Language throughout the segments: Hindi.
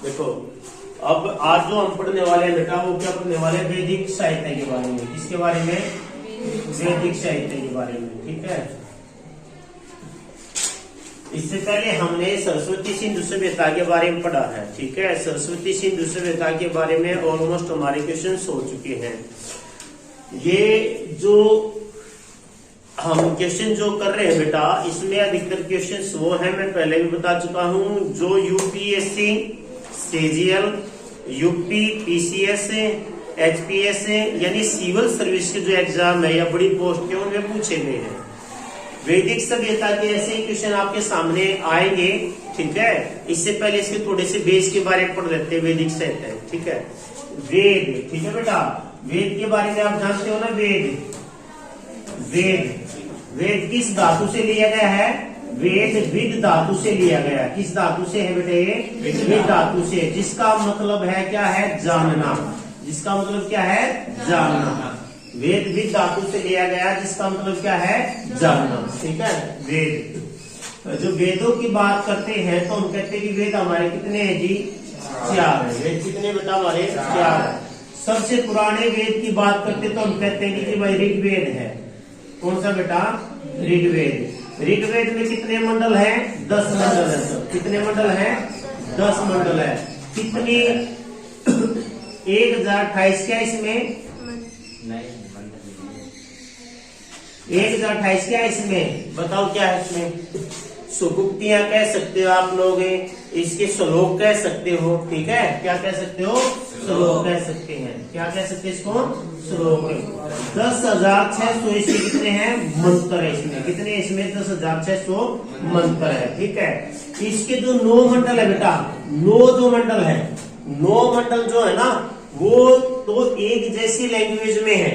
देखो अब आज जो हम पढ़ने वाले हैं बेटा वो क्या पढ़ने वाले हैं, वैदिक साहित्य के बारे में। किसके बारे में? वैदिक साहित्य के बारे में। ठीक है, इससे पहले हमने सरस्वती सिंधु सभ्यता के बारे में पढ़ा है। ठीक है, सरस्वती सिंधु सभ्यता के बारे में ऑलमोस्ट हमारे क्वेश्चन हो चुके हैं। ये जो हम क्वेश्चन जो कर रहे हैं बेटा, इसमें अधिकतर क्वेश्चंस वो है, मैं पहले भी बता चुका हूं, जो UPSC, CGL, UP, PCS, HPS यानी सिविल सर्विस के जो एग्जाम है या बड़ी पोस्ट के उनमें पूछे गए हैं। वैदिक सभ्यता के ऐसे ही क्वेश्चन आपके सामने आएंगे। ठीक है, इससे पहले इसके थोड़े से बेस के बारे में पढ़ लेते हैं, वैदिक साहित्य। ठीक है, वेद। ठीक है बेटा, वेद के बारे में आप जानते हो ना, वेद वेद किस धातु से लिया गया है? वेद विद धातु से लिया गया है। किस धातु से है बेटे? विद धातु से, जिसका मतलब है क्या है? जानना। जिसका मतलब क्या है? जानना। वेद विद धातु से लिया गया, जिसका मतलब क्या है? जानना। ठीक है, वेद। जो वेदों की बात करते हैं तो हम कहते हैं कि वेद हमारे कितने हैं जी? 4 है। वेद कितने बेटा हमारे? 4 है। सबसे पुराने वेद की बात करते तो हम कहते हैं कि भाई ऋग्वेद है। कौन सा बेटा? ऋग्वेद। ऋग्वेद में कितने मंडल हैं? 10 मंडल है। सब कितने मंडल हैं? 10 मंडल है। कितनी 1028 क्या इसमें? 1028 क्या इसमें? बताओ क्या है इसमें? सुकुक्तियां कह सकते हो आप लोग, इसके श्लोक कह सकते हो। ठीक है, क्या कह सकते हो? श्लोक कह सकते हैं। क्या कह सकते हैं इसको? श्लोक। 10,600 इसके कितने हैं? मंत्र है इसमें। कितने इसमें? 10,600 मंत्र है। ठीक है, इसके जो 9 मंडल है बेटा, 9 जो मंडल है, 9 मंडल जो है ना वो तो एक जैसी लैंग्वेज में है,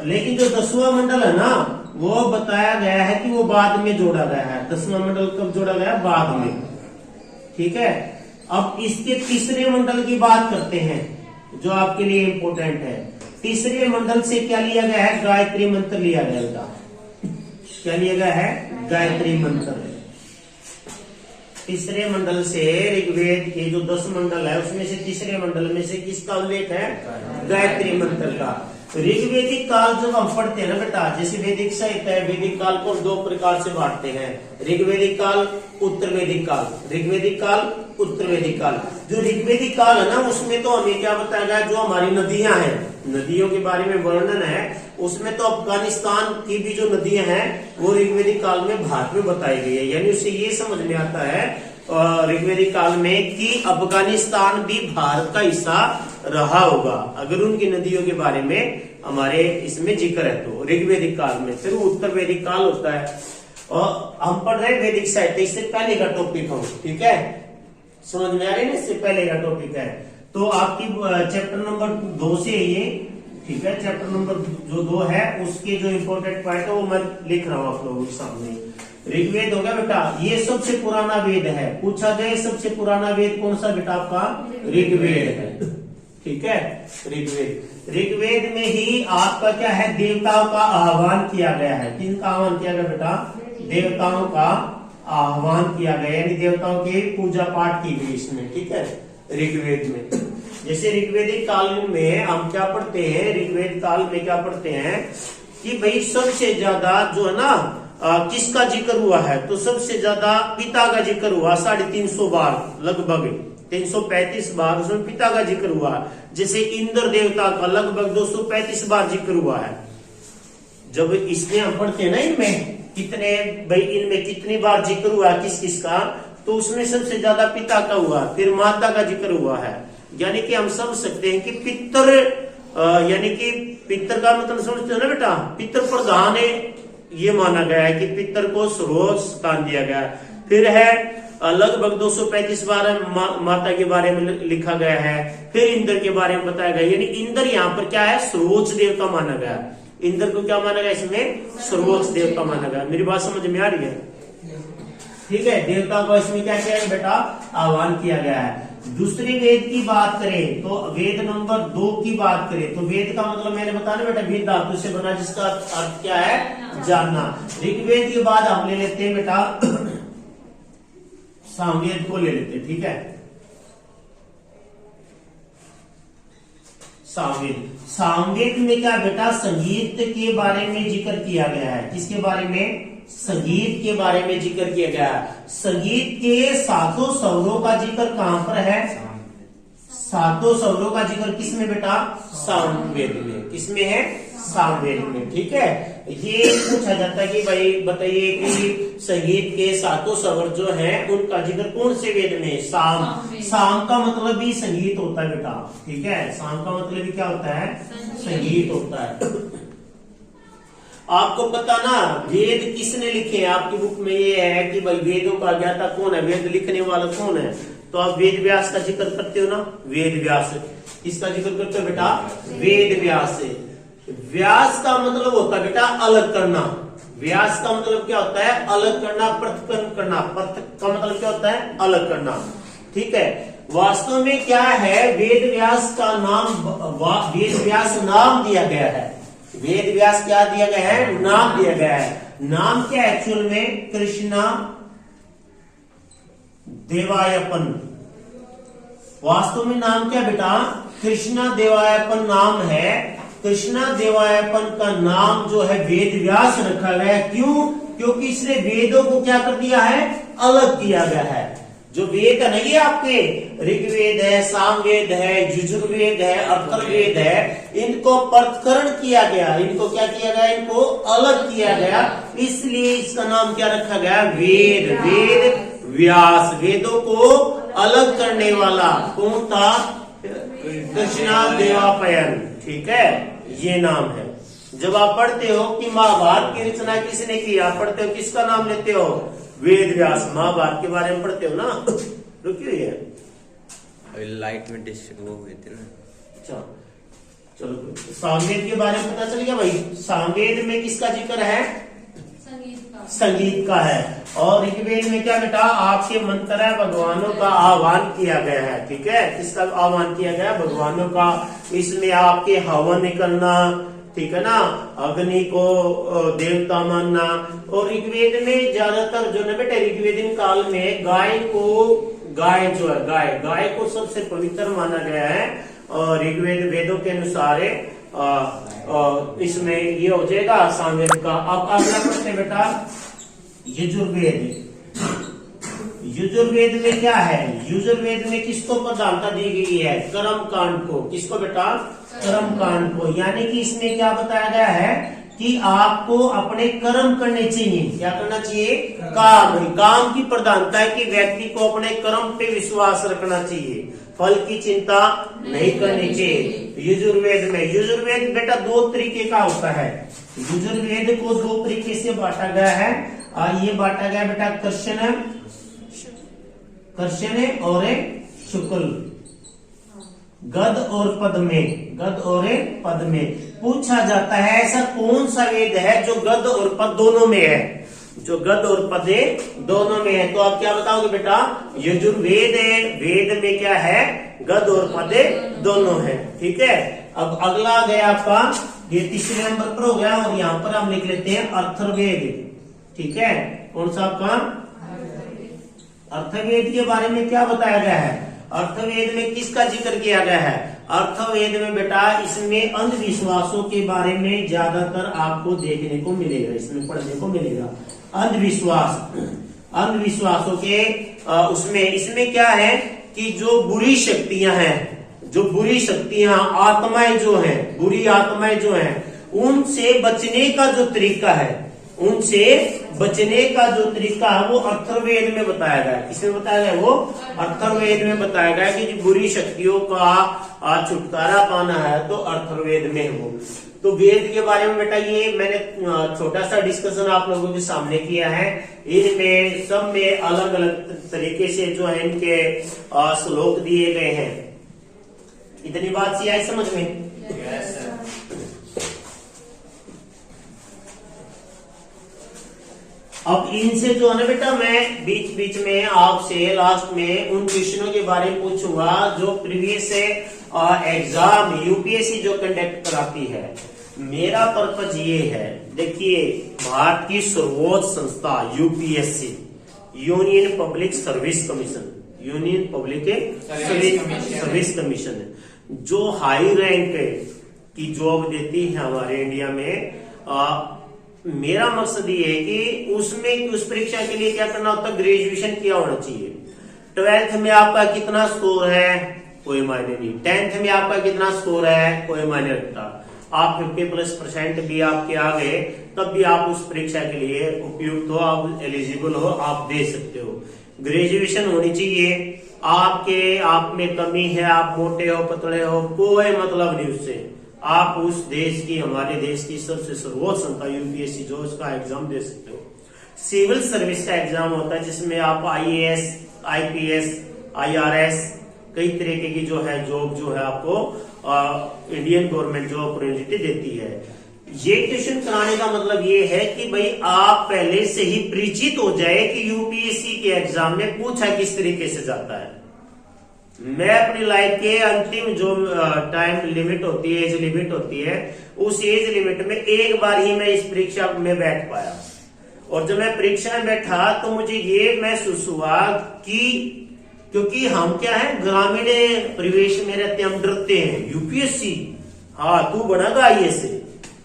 लेकिन जो 10वां मंडल है ना वो बताया गया है कि वो बाद में जोड़ा गया है। 10वां मंडल कब जोड़ा गया? बाद में। ठीक है, अब इसके तीसरे मंडल की बात करते हैं जो आपके लिए इंपॉर्टेंट है। तीसरे मंडल से क्या लिया गया है? गायत्री मंत्र लिया गया बेटा। क्या लिया गया है? गायत्री मंत्र। तीसरे मंडल से ऋग्वेद के जो 10 मंडल है उसमें से तीसरे मंडल में से किसका उल्लेख है? गायत्री मंत्र का। ऋग्वेदिक काल जब हम पढ़ते हैं ना बेटा, जैसे वैदिक साहित्य है, वैदिक काल को 2 प्रकार से बांटते हैं, ऋग्वेदिक काल, उत्तर वैदिक काल। ऋग्वेदिक काल, उत्तर वैदिक काल। जो ऋग्वेदिक काल है ना उसमें तो हमें क्या बताया गया? जो हमारी नदियां हैं, नदियों के बारे में वर्णन है, उसमें तो अफगानिस्तान की भी जो नदियां हैं वो ऋग्वेदिक काल में भारत में बताई गई है। यानी उससे ये समझ में आता है ऋग्वेदिक काल में कि अफगानिस्तान भी भारत का हिस्सा रहा होगा, अगर उनकी नदियों के बारे में हमारे इसमें जिक्र है तो ऋग्वेदिक काल में। फिर उत्तर वैदिक काल होता है और हम पढ़ रहे हैं वैदिक साहित्य। इससे पहले का टॉपिक हो, ठीक है, समझ में आ रही है ना? इससे पहले का टॉपिक है तो आपकी चैप्टर नंबर 2 से ये। ठीक है, चैप्टर नंबर जो 2 है उसके जो इम्पोर्टेंट पॉइंट है वो मैं लिख रहा हूँ आप लोगों के सामने। ऋग्वेद हो गया बेटा, ये सबसे पुराना वेद है। पूछा जाए सबसे पुराना वेद कौन सा बेटा? आपका ऋग्वेद है। ठीक है, ऋग्वेद। ऋग्वेद में ही आपका क्या है? देवताओं का आह्वान किया गया है। किनका आह्वान किया गया बेटा? देवताओं का आह्वान किया गया, यानी देवताओं की पूजा पाठ की गई इसमें। ठीक है, ऋग्वेद में। जैसे ऋग्वेदिक काल में हम क्या पढ़ते हैं? ऋग्वेद काल में क्या पढ़ते हैं कि भाई सबसे ज्यादा जो है ना किसका जिक्र हुआ है? तो सबसे ज्यादा पिता का जिक्र हुआ 350 बार, लगभग 335 बार उसमें पिता का जिक्र हुआ। जैसे इंद्र देवता का लगभग 235 बार जिक्र हुआ है। जब इसमें हम पढ़ते हैं ना इनमें कितने भाई इनमें कितनी बार जिक्र हुआ किस किस का, तो उसमें सबसे ज्यादा पिता का हुआ, फिर माता का जिक्र हुआ है। यानी कि हम समझ सकते हैं कि पितर, यानी कि पितर का मतलब समझते हो ना बेटा, पितर प्रधान है ये माना गया है कि पितर को सर्वोच्च स्थान दिया गया। फिर है लगभग 235 बार माता के बारे में लिखा गया है। फिर इंद्र के बारे में बताया गया, यानी इंद्र यहाँ पर क्या है? सर्वोच्च देवता माना गया। इंद्र को क्या माना गया? इसमें सर्वोच्च देवता माना गया। मेरी बात समझ में आ रही है? ठीक है, देवता को इसमें क्या किया है बेटा? आह्वान किया गया है। दूसरी वेद की बात करें तो वेद नंबर 2 की बात करें तो वेद का मतलब मैंने बताया बेटा वेद धातु से बना, जिसका अर्थ क्या है? जानना। ऋग्वेद के बाद हम ले लेते हैं बेटा सामवेद को ले लेते हैं। ठीक है, सामवेद। सामवेद में क्या बेटा, संगीत के बारे में जिक्र किया गया है। किसके बारे में? संगीत के बारे में जिक्र किया गया है। संगीत के सातों स्वरों का जिक्र कहां पर है? सातों स्वरों का जिक्र किसमें बेटा? सामवेद में। किसमें है? सामवेद में। ठीक है, ये पूछा जाता है कि भाई बताइए कि संगीत के सातों स्वर जो हैं उनका जिक्र कौन से वेद में? साम। साम का मतलब भी संगीत होता है बेटा। ठीक है, साम का मतलब भी क्या होता है? संगीत होता है। आपको पता ना वेद किसने लिखे? आपकी बुक में ये है कि भाई वेदों का ज्ञाता कौन है, वेद लिखने वाला कौन है? तो आप वेद व्यास का जिक्र करते हो ना, वेद व्यास। किसका जिक्र करते हो बेटा? वेद व्यास से। व्यास का मतलब होता है बेटा अलग करना। व्यास का मतलब क्या होता है? अलग करना, पृथक्करण करना। पृथक का मतलब क्या होता है? अलग करना। ठीक है, वास्तव में क्या है, वेद व्यास का नाम, वेद व्यास नाम दिया गया है। वेद व्यास क्या दिया गया है? नाम दिया गया है। नाम क्या एक्चुअल में? कृष्णा देवायपन। वास्तव में नाम क्या बेटा? कृष्णा देवायपन नाम है। कृष्णा देवायपन का नाम जो है वेद व्यास रखा गया है। क्यों? क्योंकि इसने वेदों को क्या कर दिया है? अलग किया गया है। जो वेद है ना, ये आपके ऋग्वेद है, सामवेद है, यजुर्वेद है, अथर्ववेद है, इनको पृथक्करण किया गया। इनको क्या किया गया? इनको अलग किया गया। इसलिए इसका नाम क्या रखा गया? वेद। वेद व्यास। वेदों को अलग करने वाला कौन था? कृष्णा देवापयन। ठीक है, ये नाम है। जब आप पढ़ते हो कि महाभारत की रचना किसने की, आप पढ़ते हो किसका नाम लेते हो? वेद व्यास। महाभारत के बारे में पढ़ते हो ना। रुकिए, ये लाइट में वो हुए थे ना। अच्छा चलो, सामवेद के बारे में पता चल गया भाई। सामवेद में किसका जिक्र है? संगीत का है। और ऋग्वेद में क्या बेटा? आपके मंत्र है, भगवानों का आह्वान किया गया है। ठीक है, किसका आह्वान किया गया? भगवानों का। इसमें आपके हवन करना, ठीक है ना, अग्नि को देवता मानना। और ऋग्वेद में ज्यादातर जो ना बेटा, ऋग्वेदीन काल में गाय जो है, गाय को सबसे पवित्र माना गया है। और ऋग्वेद वेदों के अनुसार इसमें ये हो जाएगा सामवेद का। अब अगला प्रश्न बेटा, यजुर्वेद। यजुर्वेद में क्या है? यजुर्वेद में किसको प्रधानता दी गई है? कर्म कांड को। किसको बेटा? कर्म कांड को। यानी कि इसमें क्या बताया गया है कि आपको अपने कर्म करने चाहिए। क्या करना चाहिए? काम की प्रधानता है कि व्यक्ति को अपने कर्म पे विश्वास रखना चाहिए, फल की चिंता नहीं करनी चाहिए। यजुर्वेद बेटा दो तरीके का होता है। यजुर्वेद को दो तरीके से बांटा गया है। ये बांटा गया बेटा कृष्ण और शुक्ल, गद और पद में। पूछा जाता है ऐसा कौन सा वेद है जो गद और पद दोनों में है? जो गद और पदे दोनों में है। तो आप क्या बताओगे बेटा? यजुर्वेद है। वेद में क्या है? गद और पदे दोनों है। ठीक है, अब अगला आ गया आपका, ये तीसरे नंबर पर हो गया। और यहाँ पर हम लिख लेते हैं अथर्ववेद। ठीक है, कौन सा आपका? अथर्ववेद के बारे में क्या बताया गया है? अथर्ववेद में किसका जिक्र किया गया है? अथर्ववेद में बेटा इसमें अंधविश्वासों के बारे में ज्यादातर आपको देखने को मिलेगा, इसमें पढ़ने को मिलेगा। अंधविश्वासों के इसमें क्या है कि जो बुरी शक्तियां हैं, आत्माएं जो हैं, बुरी आत्माएं जो हैं, उनसे बचने का जो तरीका है, वो अथर्ववेद में बताया गया है। किसमें बताया गया? वो अथर्ववेद में बताया गया कि जो बुरी शक्तियों का छुटकारा पाना है तो अथर्ववेद में हो। तो वेद के बारे में बेटा ये मैंने छोटा सा डिस्कशन आप लोगों के सामने किया है। इनमें सब में अलग अलग तरीके से जो है इनके श्लोक दिए गए हैं। इतनी बात सी आई समझ में? Yes sir. अब इनसे जो है ना बेटा मैं बीच में आपसे लास्ट में उन क्वेश्चनों के बारे में पूछूंगा जो प्रीवियस एग्जाम यूपीएससी जो कंडक्ट कराती है। मेरा पर्पज ये है, देखिए भारत की सर्वोच्च संस्था UPSC, union public service commission, जो हाई रैंक की जॉब देती है हमारे इंडिया में, मेरा मकसद ये है कि उसमें उस परीक्षा के लिए क्या करना होता है, ग्रेजुएशन किया होना चाहिए। 12th में आपका कितना स्कोर है कोई मायने नहीं, 10th में आपका कितना स्कोर है कोई मायने रखता। आप 50+ % भी आपके आ गए तब भी आप उस परीक्षा के लिए उपयुक्त हो, आप एलिजिबल हो, आप दे सकते हो। ग्रेजुएशन होनी चाहिए। आप में कमी है, आप मोटे हो पतले हो, कोई मतलब नहीं उससे। आप उस देश की, हमारे देश की सबसे सर्वोच्च संस्था यूपीएससी जो, उसका एग्जाम दे सकते हो। सिविल सर्विस का एग्जाम होता है जिसमें आप IAS, IPS, IRS कई तरीके की जो है जॉब जो है आपको इंडियन गवर्नमेंट जो अपॉर्चुनिटी देती है। ये क्वेश्चन कराने का मतलब ये है कि भाई आप पहले से ही परिचित हो जाए कि यूपीएससी के एग्जाम में पूछा किस तरीके से जाता है। मैं अपनी लाइफ के अंतिम जो टाइम लिमिट होती है, एज लिमिट होती है, उस एज लिमिट में एक बार ही मैं इस परीक्षा में बैठ पाया। और जब मैं परीक्षा में बैठा तो मुझे ये महसूस हुआ कि क्योंकि हम क्या है, ग्रामीण परिवेश में रहते, हम डरते हैं। यूपीएससी, हाँ तू बनेगा IAS,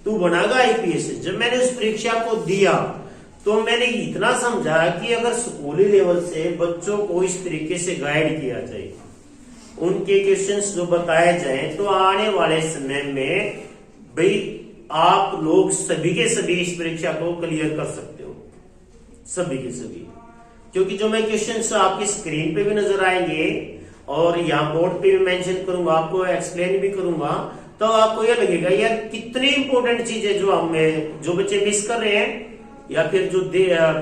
तू बनेगा IPS। जब मैंने उस परीक्षा को दिया तो मैंने इतना समझा कि अगर स्कूली लेवल से बच्चों को इस तरीके से गाइड किया जाए, उनके क्वेश्चंस जो बताए जाए, तो आने वाले समय में भाई आप लोग सभी के सभी इस परीक्षा को क्लियर कर सकते हो, सभी के सभी। क्योंकि जो मैं क्वेश्चंस आपकी स्क्रीन पे भी नजर आएंगे और यहाँ बोर्ड पे भी मेंशन करूंगा, आपको एक्सप्लेन भी करूंगा, तो आपको यह लगेगा यार कितनी इंपॉर्टेंट चीजें जो बच्चे मिस कर रहे हैं या फिर जो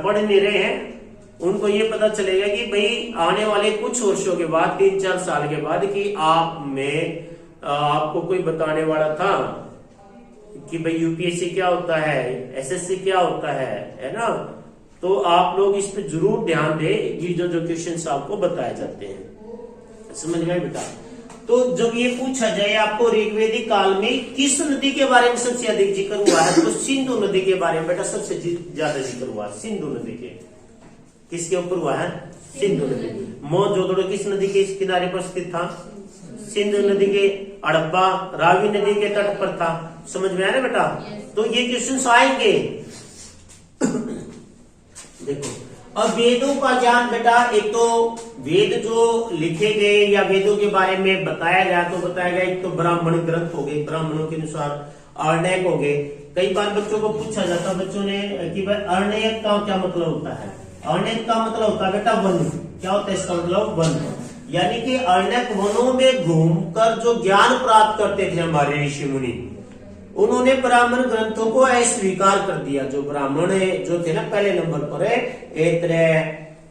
पढ़ नहीं रहे हैं, उनको ये पता चलेगा कि भाई आने वाले कुछ वर्षों के बाद, 3-4 साल के बाद, कि आपको कोई बताने वाला था कि भाई यूपीएससी क्या होता है, SSC क्या होता है ना। तो आप लोग इस पे जरूर ध्यान दें, ये जो क्वेश्चंस आपको बताए जाते हैं। समझ गए बेटा? तो जब ये पूछा जाए आपको ऋग्वेदिक काल में किस नदी के बारे में सबसे अधिक जिक्र हुआ है, तो सिंधु नदी के बारे में बेटा सबसे ज्यादा जिक्र हुआ। सिंधु नदी के किसके ऊपर हुआ है? सिंधु नदी। मोहनजोदड़ो किस नदी के किनारे पर स्थित था? सिंधु नदी के। हड़प्पा रावी नदी के तट पर था। समझ में आया ना बेटा? तो ये क्वेश्चन आएंगे। देखो, अब वेदों का ज्ञान बेटा, एक तो वेद जो लिखे गए या वेदों के बारे में बताया गया, तो बताया गया एक तो ब्राह्मण ग्रंथ हो गए, ब्राह्मणों के अनुसार अरण्यक हो गए। कई बार बच्चों को पूछा जाता, बच्चों ने कि भाई अरण्यक का क्या मतलब होता है? अरण्यक का मतलब होता है बेटा वन। क्या होता है इसका मतलब? वन। यानी कि अरण्यक वनों में घूमकर जो ज्ञान प्राप्त करते थे हमारे ऋषि मुनि, उन्होंने ब्राह्मण ग्रंथों को अस्वीकार कर दिया। जो ब्राह्मण जो थे ना पहले नंबर पर है,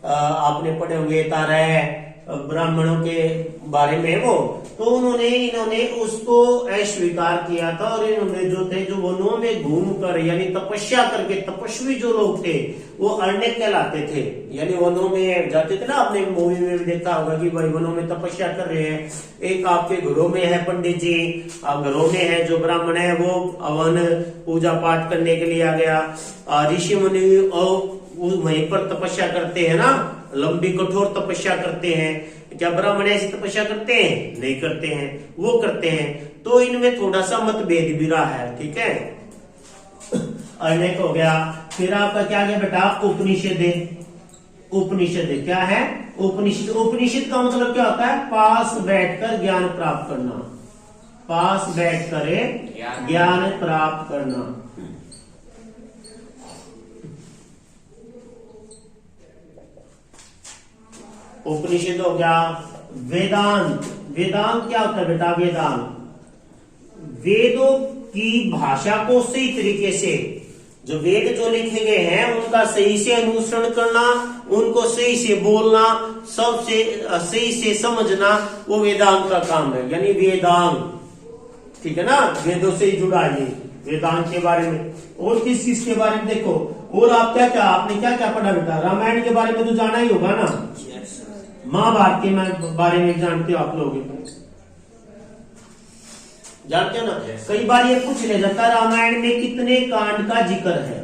आपने पढ़े होंगे तारे ब्राह्मणों के बारे में, वो तो इन्होंने उसको अस्वीकार किया था। और इन्होंने जो थे, जो वनों में घूमकर यानी तपस्या करके, तपस्वी जो लोग थे वो अरण्यक कहलाते थे। यानी वनों में जाते थे ना, आपने मूवी में भी देखा होगा कि भाई वनों में तपस्या कर रहे हैं। एक आपके घरों में है पंडित जी, घरों में है जो ब्राह्मण है वो हवन पूजा पाठ करने के लिए आ गया। ऋषि मुनि और वहीं पर तपस्या करते हैं ना, लंबी कठोर तपस्या करते हैं। क्या ब्राह्मण ऐसी तपस्या करते हैं? नहीं करते हैं, वो करते हैं। तो इनमें थोड़ा सा मतभेद भी रहा है। ठीक है, अरण्यक हो गया। फिर आपका क्या गया बेटा? उपनिषद। उपनिषद क्या है? उपनिषद। उपनिषद का मतलब क्या होता है? पास बैठकर ज्ञान प्राप्त करना। पास बैठकर ज्ञान प्राप्त करना। उपनिषद हो गया। वेदांत। वेदांत क्या होता है बेटा? वेदांत वेदों की भाषा को सही तरीके से, जो वेद जो लिखे गए हैं उनका सही से अनुसरण करना, उनको सही से बोलना, सबसे सही से समझना, वो वेदांत का काम है। यानी वेदांत, ठीक है ना, वेदों से ही जुड़ा है वेदांत के बारे में। और किस चीज के बारे में देखो, और आप आपने क्या क्या पढ़ा बेटा? रामायण के बारे में तो जाना ही होगा ना, महाभारत के बारे में जानते हो आप लोग, जानते हो ना। कई बार ये पूछ लिया जाता है रामायण में कितने कांड का जिक्र है,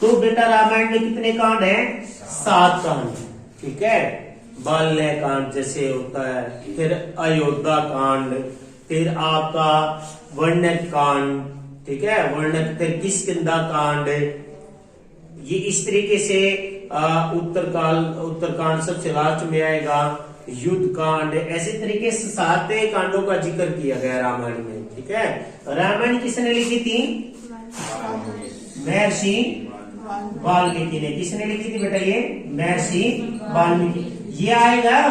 तो बेटा रामायण में कितने कांड हैं? 7 कांड। ठीक है, बाल्य कांड जैसे होता है, फिर अयोध्या कांड, फिर आपका वर्णक कांड, ठीक है, वर्णक, फिर किष्किंधा कांड, ये इस तरीके से उत्तरकांड सबसे लास्ट में आएगा, युद्ध कांड, ऐसे तरीके से 7 कांडों का जिक्र किया गया रामायण में, ठीक है। रामायण किसने लिखी थी? महर्षि वाल्मीकि ने। किसने लिखी थी बेटा? ये महर्षि वाल्मीकि। ये आएगा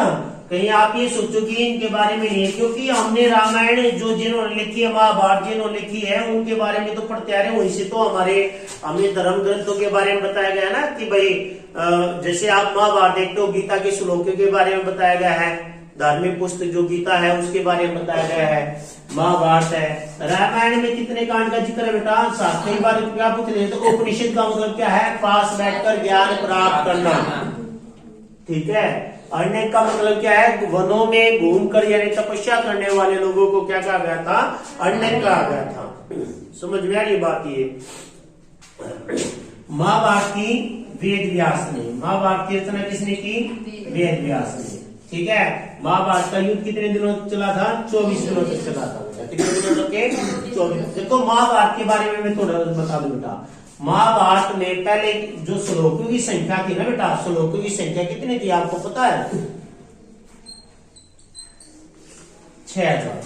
कहीं आप ये सोचो कि इनके बारे में नहीं है, क्योंकि हमने रामायण जो जिन्होंने लिखी है, महाभारत जिन्होंने लिखी है, उनके बारे में तो पढ़ते आ रहे हैं, वहीं से तो हमें धर्म ग्रंथों के बारे में बताया गया ना कि भाई जैसे आप महाभारत देखते हो, गीता के श्लोकों के बारे में बताया गया है, धार्मिक पुस्तक जो गीता है उसके बारे में बताया गया है, महाभारत है। रामायण में कितने कांड का जिक्र है बेटा? 7। कई बार क्या पूछ रहे हैं, तो उपनिषद का मतलब क्या है? पास बैठकर ज्ञान प्राप्त करना, ठीक है। अरण्य का मतलब क्या है? वनों में घूमकर यानी तपस्या करने वाले लोगों को क्या कहा गया था? अरण्य कहा गया था। समझ में आ रही बात? ये महाभारत की वेद व्यास ने, महाभारत की रचना किसने की? वेद व्यास ने, ठीक है। महाभारत का युद्ध कितने दिनों तक चला था? 24 दिनों तक चला था। कितने दिनों तक के? 24। देखो महाभारत के बारे में मैं थोड़ा बता दूं बेटा। महाभारत में पहले जो श्लोकों की संख्या थी ना बेटा, श्लोकों की संख्या कितनी थी आपको पता है? 6000,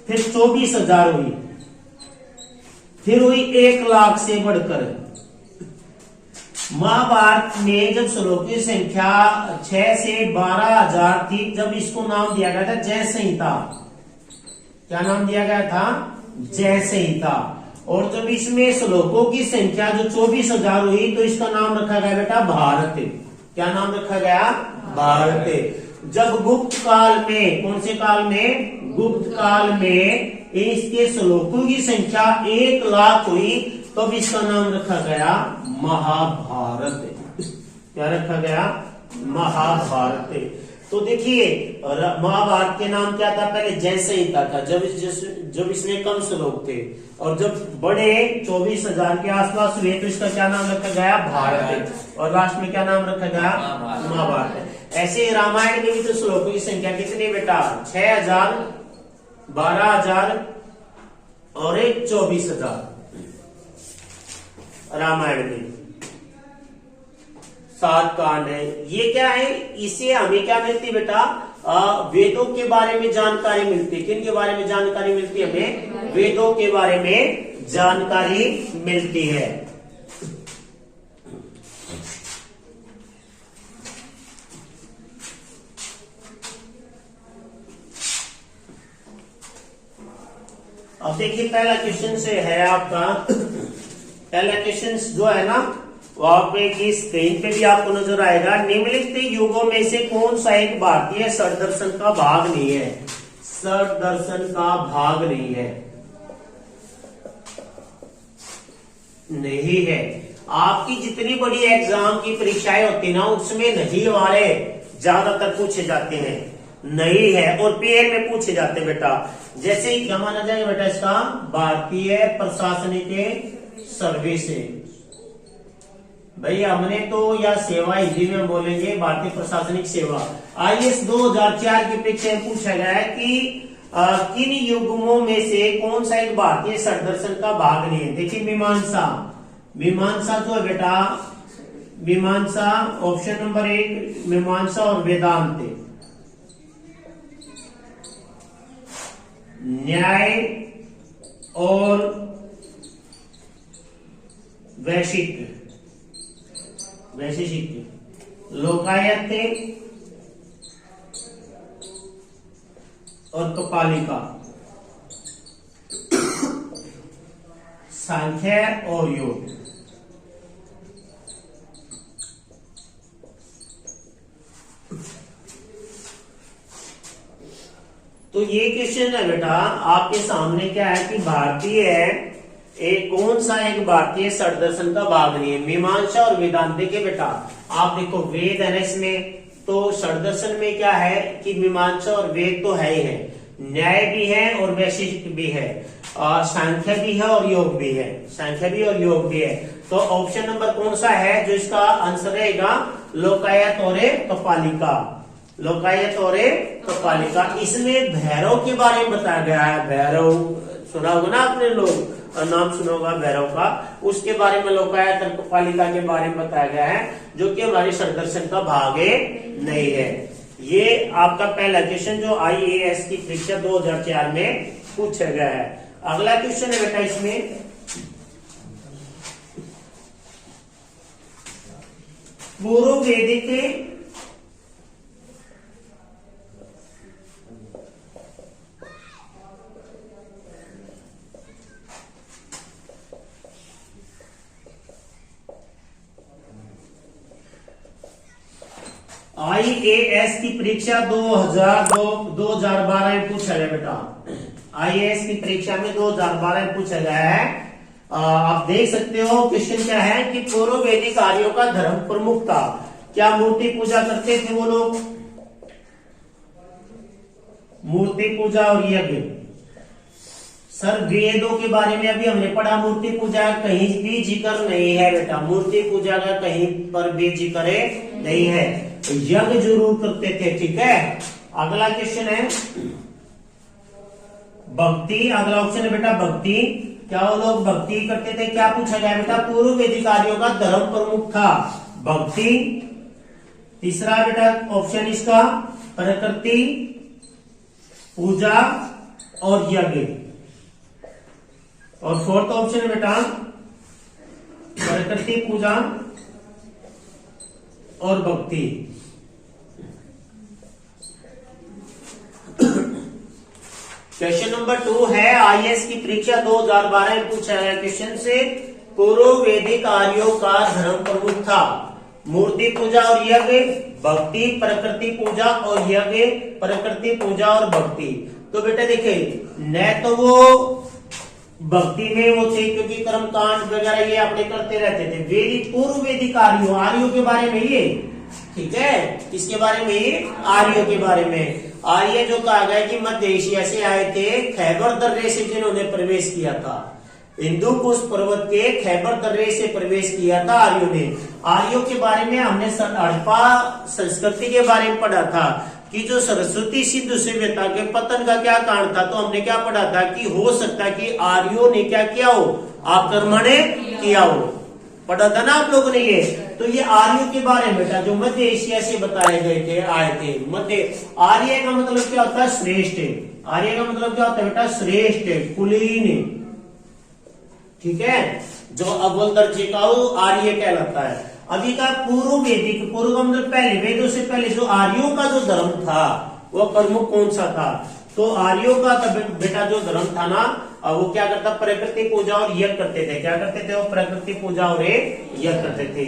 फिर 24,000 हुई, फिर हुई 1,00,000 से बढ़कर। महाभारत में जब श्लोकों की संख्या 6 से 12,000 थी, जब इसको नाम दिया गया था जय संहिता। क्या नाम दिया गया था? जय संहिता। और जब इसमें श्लोकों की संख्या जो 24,000 हुई, तो इसका नाम रखा गया बेटा भारत। क्या नाम रखा गया? भारत। जब गुप्त काल में, कौन से काल में? गुप्त काल में इसके श्लोकों की संख्या 1,00,000 हुई, तो इसका नाम रखा गया महाभारत। क्या रखा गया? महाभारत। तो देखिए महाभारत के नाम क्या था? पहले जय संहिता था, जब इसमें कम श्लोक थे, और जब बड़े 24,000 के आसपास हुए तो इसका क्या नाम रखा गया? भारत। और लास्ट में क्या नाम रखा गया? महाभारत। ऐसे रामायण में भी तो श्लोकों की संख्या कितनी बेटा? 6,000, 12,000 और 24,000 रामायण में। 7 कांड है। ये क्या है? इससे हमें क्या मिलती बेटा? वेदों के बारे में जानकारी मिलती है। किन के बारे में जानकारी मिलती है? हमें वेदों के बारे में जानकारी मिलती है। अब देखिए पहला क्वेश्चन से है आपका, पहला क्वेश्चन जो है ना वहां पे की स्क्रीन पे भी आपको नजर आएगा। निम्नलिखित युगों में से कौन सा एक भारतीय षड्दर्शन का भाग नहीं है? षड्दर्शन का भाग नहीं है, नहीं है। आपकी जितनी बड़ी एग्जाम की परीक्षाएं होती ना, उसमें नहीं वाले ज्यादातर पूछे जाते हैं, नहीं है, और पेयर में पूछे जाते बेटा। जैसे ही क्या माना जाएगा बेटा इसका? भारतीय प्रशासनिक सर्विस। भाई हमने तो या सेवा हिंदी में बोलेंगे भारतीय प्रशासनिक सेवा। IAS 2004 की परीक्षा में पूछा गया है कि किन युग्मों में से कौन सा एक भारतीय षड्दर्शन का भाग नहीं है? देखिए मीमांसा, मीमांसा जो है बेटा, मीमांसा ऑप्शन नंबर 1 मीमांसा और वेदांत। न्याय और वैशिष्ट, लोकायत और कपालिका, सांख्य और योग। तो ये क्वेश्चन है बेटा आपके सामने, क्या है कि भारतीय एक कौन सा एक भारतीय षड्दर्शन का भाग नहीं है? मीमांसा और वेदांत। के बेटा आप देखो वेद है ना इसमें, तो षड्दर्शन में क्या है कि मीमांसा और वेद तो है ही है, न्याय भी है और वैशिष्ट भी है, सांख्य भी है और योग भी है, सांख्य भी और योग भी है। तो ऑप्शन नंबर कौन सा है जो इसका आंसर रहेगा? लोकायत और कपालिका, लोकायत और कपालिका। इसमें भैरव के बारे में बताया गया है। भैरव सुना होगा ना आपने, लोग नाम सुना होगा भैरव का, उसके बारे में लोकायत और कपालिका के बारे में बताया गया है, जो कि हमारे संदर्शन का भाग नहीं है। ये आपका पहला क्वेश्चन जो IAS की परीक्षा 2004 में पूछा गया है। अगला क्वेश्चन है बेटा इसमें, पूर्व वैदिक IAS की परीक्षा 2012 में पूछा गया बेटा। IAS की परीक्षा में 2012 में पूछा गया है। आप देख सकते हो क्वेश्चन क्या है कि पूर्व वैदिक आर्यों का धर्म प्रमुख था। क्या मूर्ति पूजा करते थे वो लोग? मूर्ति पूजा और यज्ञ। सर वेदों के बारे में अभी हमने पढ़ा, मूर्ति पूजा कहीं भी जिक्र नहीं है बेटा, मूर्ति पूजा का कहीं पर भी जिक्र नहीं है। यज्ञ जरूर करते थे, ठीक है। अगला क्वेश्चन है भक्ति। अगला ऑप्शन है बेटा भक्ति। क्या वो लोग भक्ति करते थे? क्या पूछा गया बेटा? पूर्व वैदिक आर्यों का धर्म प्रमुख था भक्ति। तीसरा बेटा ऑप्शन इसका प्रकृति पूजा और यज्ञ। और फोर्थ ऑप्शन है बेटा प्रकृति पूजा और भक्ति। क्वेश्चन नंबर 2 है IAS की परीक्षा 2012 में पूछा है क्वेश्चन से, पूर्व वैदिक आर्यों का धर्म प्रमुख था मूर्ति पूजा और यज्ञ, भक्ति, प्रकृति पूजा और यज्ञ, प्रकृति पूजा और भक्ति। तो बेटा देखिए, न तो वो भक्ति में वो थे क्योंकि कर्मकांड वगैरह ये अपने करते रहते थे। वैदिक पूर्व वैदिक आर्यों के बारे में ये, ठीक है, किसके बारे में? ये आर्यों के बारे में। आर्य जो कहा गया कि मध्य एशिया से आए थे, खैबर दर्रे से जिन्होंने प्रवेश किया था, हिंदू कुश पर्वत के खैबर दर्रे से प्रवेश किया था आर्यों ने। आर्यों के बारे में हमने हड़प्पा संस्कृति के बारे में पढ़ा था कि जो सरस्वती सिंधु सभ्यता के पतन का क्या कारण था। तो हमने क्या पढ़ा था कि हो सकता है कि आर्यों ने क्या किया हो, आक्रमण किया हो, पढ़ा था ना आप लोगों ने ये। तो ये आर्यों के बारे में बेटा जो मध्य एशिया से बताए गए थे, आए थे मध्य। आर्य का मतलब क्या होता है? श्रेष्ठ। आर्य का मतलब क्या होता है बेटा? श्रेष्ठ, कुलीन, ठीक है, जो अव्वल दर्जे का वो आर्य कहलाता है। अभी का पूर्व वैदिक, पूर्व मतलब पहले, वेदों से पहले जो आर्यों का जो धर्म था वो प्रमुख कौन सा था? तो आर्यों का बेटा जो धर्म था ना, वो क्या करता? प्रकृति पूजा और यज्ञ करते थे। क्या करते थे? वो प्रकृति पूजा और यज्ञ करते थे,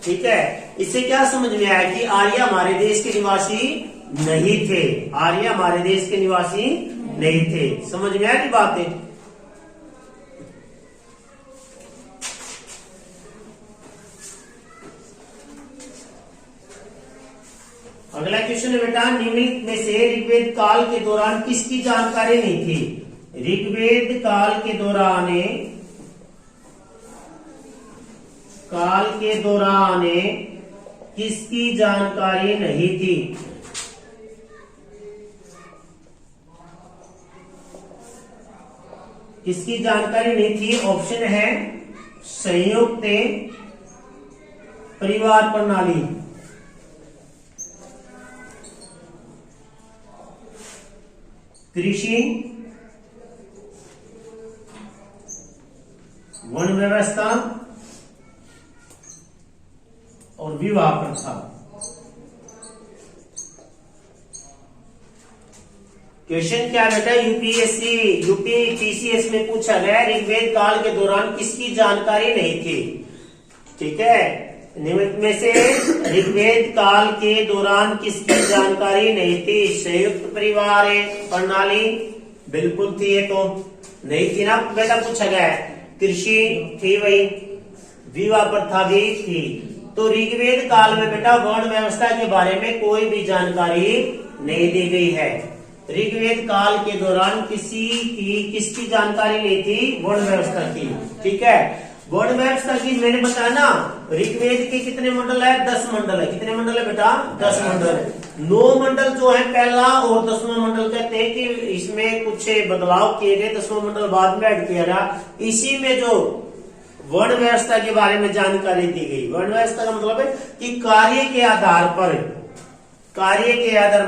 ठीक है। इससे क्या समझ में आया कि आर्य हमारे देश के निवासी नहीं थे। आर्य हमारे देश के निवासी नहीं थे। समझ में आया कि बात है? अगला क्वेश्चन है बेटा, निम्नलिखित में से ऋग्वेद काल के दौरान किसकी जानकारी नहीं थी? ऋग्वेद काल के दौरान किसकी जानकारी नहीं थी? किसकी जानकारी नहीं थी? ऑप्शन है संयुक्त परिवार प्रणाली, कृषि, वन व्यवस्था और विवाह प्रथा। क्वेश्चन क्या बेटा? यूपी TCS में पूछा गया ऋग्वेद काल के दौरान किसकी जानकारी नहीं थी, ठीक है। निम्नलिखित में से ऋग्वेद काल के दौरान किसकी जानकारी नहीं थी? संयुक्त परिवार प्रणाली बिल्कुल थी, ये तो नहीं थी ना बेटा, पूछा गया है। कृषि थी वही, विवाह प्रथा भी थी। तो ऋग्वेद काल में बेटा वर्ण व्यवस्था के बारे में कोई भी जानकारी नहीं दी गई है। ऋग्वेद काल के दौरान किसकी जानकारी नहीं थी? वर्ण व्यवस्था की, ठीक है। वर्ण व्यवस्था की मैंने बताया ना, ऋग्वेद के कितने मंडल है? 10 मंडल है। कितने मंडल है बेटा? 10 मंडल है। 9 मंडल जो है पहला और 10वां मंडल कहते हैं कि इसमें कुछ बदलाव किए गए, 10वां मंडल बाद में ऐड किया गया। इसी में जो वर्ण व्यवस्था के बारे में जानकारी दी गई। वर्ण व्यवस्था का मतलब है कि कार्य के आधार पर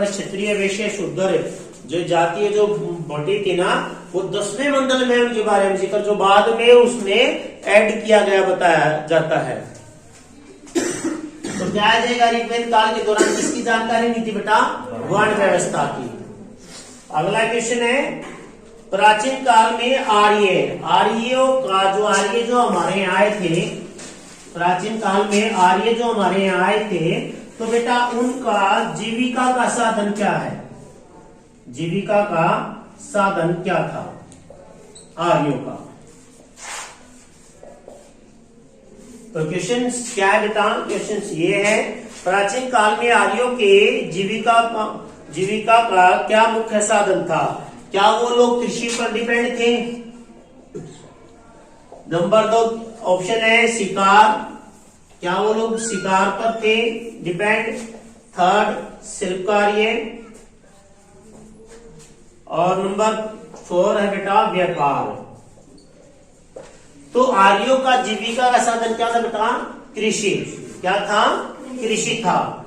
क्षत्रिय, वैश्य, शूद्र जो जातीय जो बटी थी ना, वो 10वें मंडल में उनके बारे में जिक्र, जो बाद में उसमें ऐड किया गया बताया जाता है। तो क्या आ जाएगा? ऋग्वेद काल के दौरान किसकी जानकारी नहीं थी बेटा? वर्ण व्यवस्था की। अगला क्वेश्चन है, प्राचीन काल में आर्यों का आर्य जो हमारे यहाँ आए थे, प्राचीन काल में आर्य जो हमारे यहाँ आए थे, तो बेटा उनका जीविका का साधन क्या है? जीविका का साधन क्या था आर्यों का? तो क्वेश्चन क्या है बेटा? क्वेश्चन ये है, प्राचीन काल में आर्यों के जीविका का क्या मुख्य साधन था? क्या वो लोग कृषि पर डिपेंड थे? नंबर 2 ऑप्शन है शिकार, क्या वो लोग शिकार पर थे डिपेंड? थर्ड शिल्प कार्य, और नंबर 4 है बेटा व्यापार। तो आर्यों का जीविका का साधन क्या था बेटा? कृषि। क्या था? कृषि था।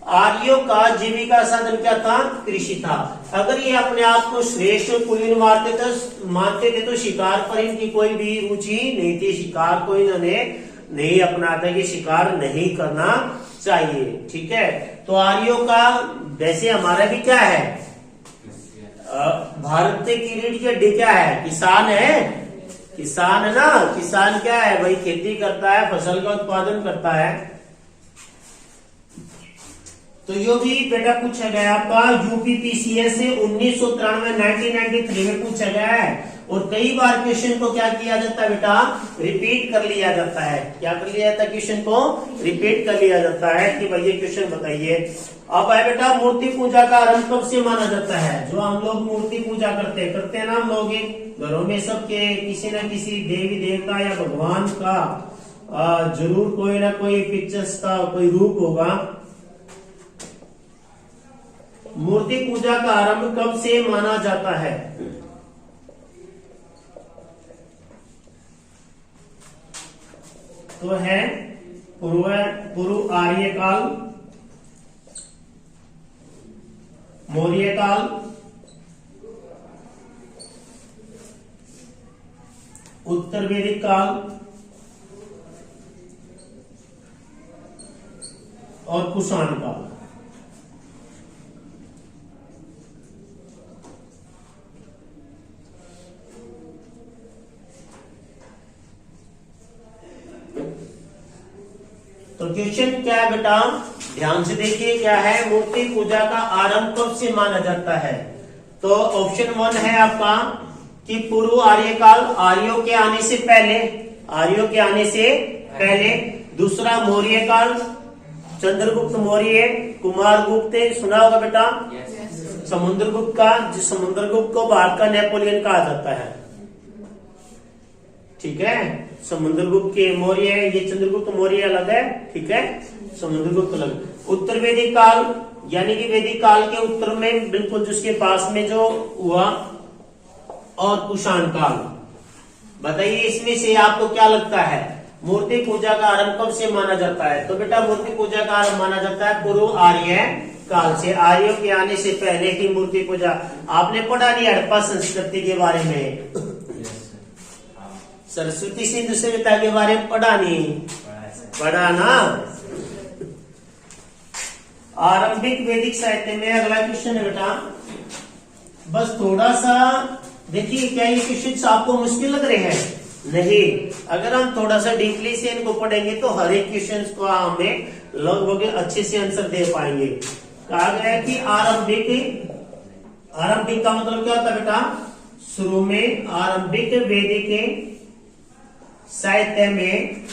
आर्यों का जीविका साधन क्या था? कृषि था। अगर ये अपने आप को श्रेष्ठ कुलीन मानते थे तो शिकार पर इनकी कोई भी रुचि नहीं थी। शिकार को इन्होंने नहीं अपनाता कि शिकार नहीं करना चाहिए। ठीक है, तो आर्यों का वैसे हमारा भी क्या है? भारत के किरीट की हड्डी क्या है? किसान है। किसान है ना, किसान क्या है भाई? खेती करता है, फसल का उत्पादन करता है। तो यो भी बेटा पूछा गया आपका यूपीपीसीएस से 1993 में पूछा गया है। और कई बार क्वेश्चन को क्या किया जाता है बेटा? रिपीट कर लिया जाता है। क्या कर लिया जाता है? क्वेश्चन को रिपीट कर लिया जाता है कि भाई ये क्वेश्चन बताइए। अब है बेटा, मूर्ति पूजा का आरंभ कब से माना जाता है? जो हम लोग मूर्ति पूजा करते हैं ना हम लोग घरों में, सबके किसी न किसी देवी देवता या भगवान का जरूर कोई ना कोई पिक्चर्स का कोई रूप होगा। मूर्ति पूजा का आरंभ कब से माना जाता है? तो है पूर्व आर्य काल, मौर्य काल, उत्तर वैदिक काल और कुषाण काल। तो क्वेश्चन क्या है बेटा? ध्यान से देखिए क्या है, मूर्ति पूजा का आरंभ कब से माना जाता है? तो ऑप्शन 1 है आपका कि पूर्व आर्य काल, आर्यों के आने से पहले, आर्यों के आने से पहले। दूसरा मौर्य काल, चंद्रगुप्त मौर्य, कुमारगुप्त, सुना होगा बेटा? समुद्रगुप्त का, जिस समुद्रगुप्त को भारत का नेपोलियन कहा जाता है। ठीक है, समुद्रगुप्त के मौर्य, ये चंद्रगुप्त मौर्य अलग है। ठीक है, समुद्रगुप्त अलग। उत्तर वैदिक काल यानी कि वैदिक काल के उत्तर में बिल्कुल जिसके पास में जो हुआ, और कुषाण काल। बताइए इसमें से आपको क्या लगता है मूर्ति पूजा का आरंभ कब से माना जाता है? तो बेटा मूर्ति पूजा का आरंभ माना जाता है पूर्व आर्य काल से। आर्यों के आने से पहले ही मूर्ति पूजा। आपने पढ़ा नहीं हड़प्पा संस्कृति के बारे में? सरस्वती सिंधु सभ्यता के बारे में पढ़ा नहीं? पढ़ा ना। आरंभिक वैदिक साहित्य में अगला क्वेश्चन है बेटा, बस थोड़ा सा देखिए, क्या ये क्वेश्चन आपको मुश्किल लग रहे हैं? नहीं, अगर हम थोड़ा सा डीपली से इनको पढ़ेंगे तो हर एक क्वेश्चन को हमें लगभग अच्छे से आंसर दे पाएंगे। कहा गया है कि आरंभिक का मतलब क्या होता है बेटा? शुरू में। आरंभिक वैदिक साहित्य में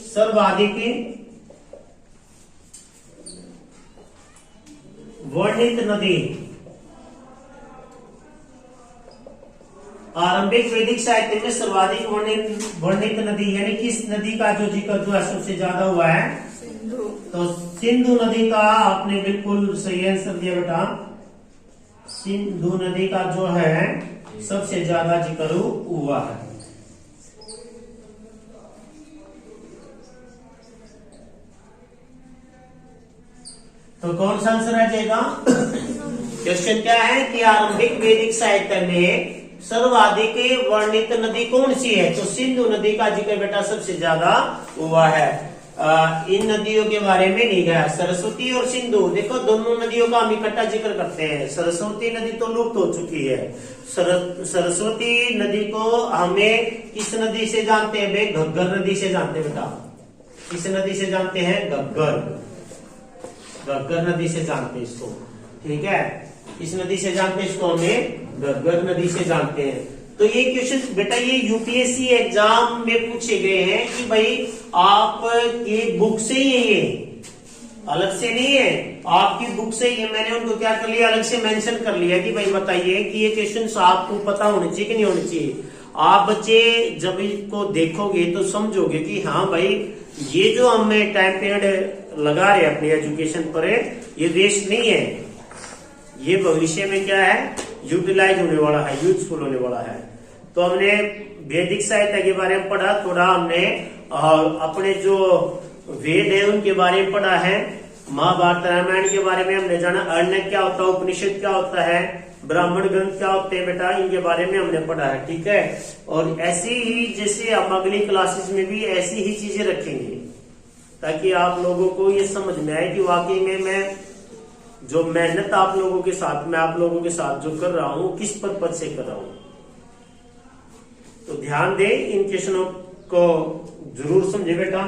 सर्वाधिक वर्णित नदी आरंभिक वैदिक साहित्य में सर्वाधिक वर्णित नदी यानी किस नदी का जो जिक्र जो है सबसे ज्यादा हुआ है? सिंधु। तो सिंधु नदी का आपने बिल्कुल सही आंसर दिया बेटा। सिंधु नदी का जो है सबसे ज्यादा जिक्र हुआ है। तो कौन सा आंसर आ जाएगा? क्वेश्चन क्या है कि आरंभिक वैदिक साहित्य में सर्वाधिक वर्णित नदी कौन सी है? तो सिंधु नदी का जिक्र बेटा सबसे ज्यादा हुआ है। इन नदियों के बारे में नहीं गया। सरस्वती और सिंधु, देखो दोनों नदियों का हम इकट्ठा जिक्र करते हैं। सरस्वती नदी तो लुप्त हो चुकी है। सरस्वती नदी को हमें किस नदी से जानते हैं? बे घग्गर नदी से जानते हैं बेटा। किस नदी से जानते हैं? घग्गर नदी से जानते हैं इसको, ठीक है। इस नदी से जानते हैं इसको, हमें घग्गर नदी से जानते हैं। तो ये क्वेश्चन बेटा ये यूपीएससी एग्जाम में पूछे गए हैं कि भाई आप ये बुक से ही है, ये अलग से नहीं है, आपकी बुक से ही है। मैंने उनको क्या कर लिया, अलग से मेंशन कर लिया कि भाई बताइए कि ये क्वेश्चन आपको पता होने चाहिए कि नहीं होने चाहिए। आप बच्चे जब इसको देखोगे तो समझोगे कि हाँ भाई ये जो हमें टाइम पीरियड लगा रहे हैं अपनी एजुकेशन पर, ये वेस्ट नहीं है, ये भविष्य में क्या है, यूटिलाइज होने वाला है, यूजफुल होने वाला है। तो हमने वैदिक साहित्य के बारे में पढ़ा, थोड़ा हमने अपने जो वेद है उनके बारे में पढ़ा है, महाभारत रामायण के बारे में हमने जाना, अरण्य क्या होता है, उपनिषद क्या होता है, ब्राह्मण ग्रंथ क्या होते हैं बेटा, इनके बारे में हमने पढ़ा है, ठीक है। और ऐसी ही जैसे हम अगली क्लासेस में भी ऐसी ही चीजें रखेंगे ताकि आप लोगों को ये समझ में आए कि वाकई में मैं जो मेहनत आप लोगों के साथ, मैं आप लोगों के साथ जो कर रहा हूं किस पद से कर रहा हूं। तो ध्यान दे, इन क्वेश्चनों को जरूर समझे बेटा।